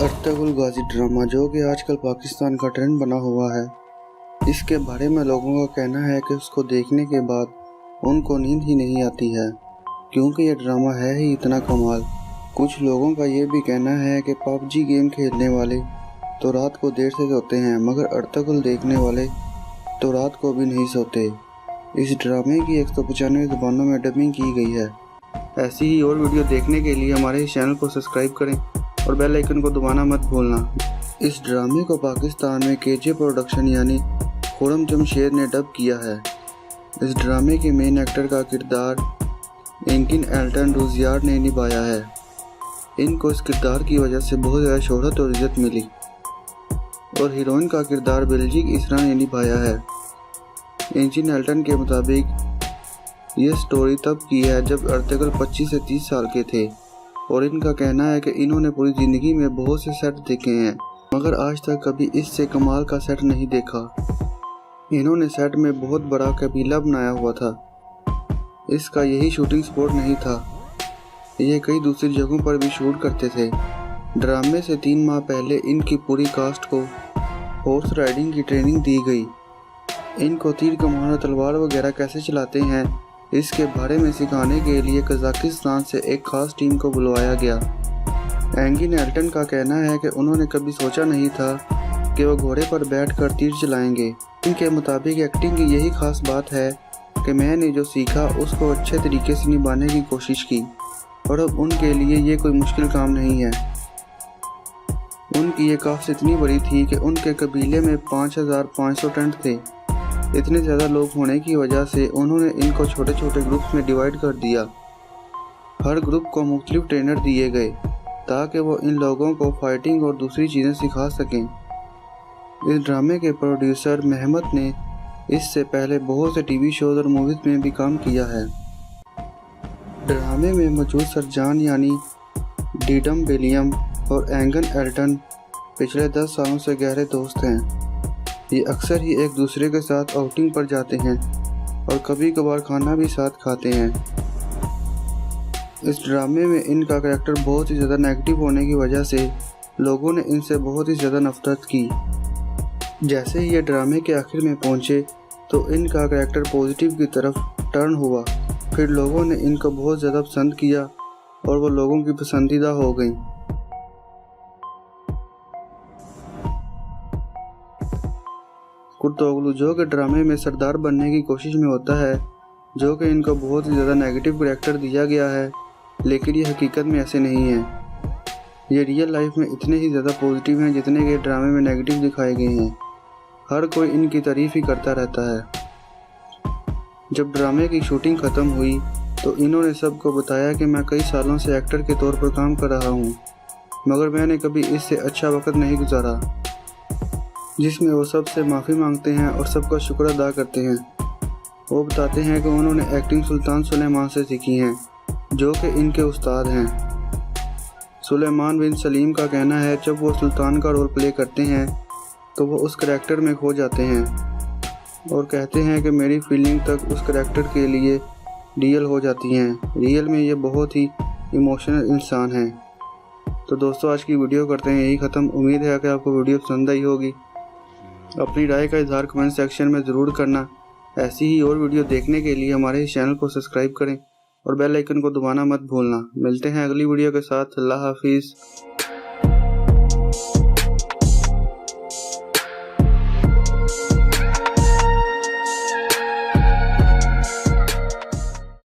Ertugrul गाजी drama जो कि आजकल पाकिस्तान का ट्रेंड बना हुआ है, इसके बारे में लोगों का कहना है कि उसको देखने के बाद उनको नींद ही नहीं आती है, क्योंकि यह ड्रामा है ही इतना कमाल। कुछ लोगों का ये भी कहना है कि पबजी गेम खेलने वाले तो रात को देर से सोते हैं, मगर अर्तुगरुल देखने वाले तो रात को भी नहीं सोते। इस ड्रामे की 195 ज़ुबानों में डबिंग की गई है। ऐसी ही और वीडियो देखने के लिए हमारे इस चैनल को सब्सक्राइब करें और बेल आइकन को दबाना मत भूलना। इस ड्रामे को पाकिस्तान में केजे प्रोडक्शन यानी खुर्रम जमशेद ने डब किया है। इस ड्रामे के मेन एक्टर का किरदार एंकिन एल्टन रुज़ियार ने निभाया है। इनको इस किरदार की वजह से बहुत ज़्यादा शोहरत और इज़्ज़त मिली और हीरोइन का किरदार बेल्जिक इसरा ने निभाया है। एंकिन एल्टन के मुताबिक ये स्टोरी तब की है जब अर्तुगरुल 25 से 30 साल के थे और इनका कहना है कि इन्होंने पूरी ज़िंदगी में बहुत से सेट देखे हैं, मगर आज तक कभी इससे कमाल का सेट नहीं देखा। इन्होंने सेट में बहुत बड़ा कबीला बनाया हुआ था। इसका यही शूटिंग स्पॉट नहीं था, ये कई दूसरी जगहों पर भी शूट करते थे। ड्रामे से 3 माह पहले इनकी पूरी कास्ट को हॉर्स राइडिंग की ट्रेनिंग दी गई। इनको तीर कमान और तलवार वगैरह कैसे चलाते हैं इसके बारे में सिखाने के लिए कजाकिस्तान से एक खास टीम को बुलवाया गया। एंकिन एल्टन का कहना है कि उन्होंने कभी सोचा नहीं था कि वो घोड़े पर बैठकर तीर चलाएंगे। इनके मुताबिक एक्टिंग की यही खास बात है कि मैंने जो सीखा उसको अच्छे तरीके से निभाने की कोशिश की और अब उनके लिए ये कोई मुश्किल काम नहीं है। उनकी ये कास्ट इतनी बड़ी थी कि उनके कबीले में 5500 टेंट थे। इतने ज़्यादा लोग होने की वजह से उन्होंने इनको छोटे छोटे ग्रुप्स में डिवाइड कर दिया। हर ग्रुप को मुख्तलिफ ट्रेनर दिए गए ताकि वो इन लोगों को फाइटिंग और दूसरी चीज़ें सिखा सकें। इस ड्रामे के प्रोड्यूसर महमद ने इससे पहले बहुत से टीवी शोज और मूवीज़ में भी काम किया है। ड्रामे में मौजूद सरजान यानी डीडम बेलियम और एंगन एल्टन पिछले 10 सालों से गहरे दोस्त हैं। ये अक्सर ही एक दूसरे के साथ आउटिंग पर जाते हैं और कभी कभार खाना भी साथ खाते हैं। इस ड्रामे में इनका कैरेक्टर बहुत ही ज़्यादा नेगेटिव होने की वजह से लोगों ने इनसे बहुत ही ज़्यादा नफरत की। जैसे ही ये ड्रामे के आखिर में पहुंचे तो इनका कैरेक्टर पॉजिटिव की तरफ टर्न हुआ। फिर लोगों ने इनको बहुत ज़्यादा पसंद किया और वो लोगों की पसंदीदा हो गई। अर्तुगरुल जो कि ड्रामे में सरदार बनने की कोशिश में होता है, जो कि इनको बहुत ही ज़्यादा नेगेटिव कैरेक्टर दिया गया है, लेकिन ये हकीकत में ऐसे नहीं है। ये रियल लाइफ में इतने ही ज़्यादा पॉजिटिव हैं जितने के ड्रामे में नेगेटिव दिखाए गए हैं। हर कोई इनकी तारीफ़ ही करता रहता है। जब ड्रामे की शूटिंग ख़त्म हुई तो इन्होंने सबको बताया कि मैं कई सालों से एक्टर के तौर पर काम कर रहा हूँ, मगर मैंने कभी इससे अच्छा वक्त नहीं गुजारा, जिसमें वो सबसे माफ़ी मांगते हैं और सबका शुक्र अदा करते हैं। वो बताते हैं कि उन्होंने एक्टिंग सुल्तान सुलेमान से सीखी है, जो कि इनके उस्ताद हैं। सुलेमान बिन सलीम का कहना है जब वो सुल्तान का रोल प्ले करते हैं तो वो उस करैक्टर में खो जाते हैं और कहते हैं कि मेरी फीलिंग तक उस करैक्टर के लिए रियल हो जाती हैं। रियल में ये बहुत ही इमोशनल इंसान हैं। तो दोस्तों, आज की वीडियो करते हैं यही ख़त्म। उम्मीद है कि आपको वीडियो पसंद आई होगी। अपनी राय का इज़हार कमेंट सेक्शन में ज़रूर करना। ऐसी ही और वीडियो देखने के लिए हमारे इस चैनल को सब्सक्राइब करें और बेल आइकन को दबाना मत भूलना। मिलते हैं अगली वीडियो के साथ। अल्लाह हाफिज़।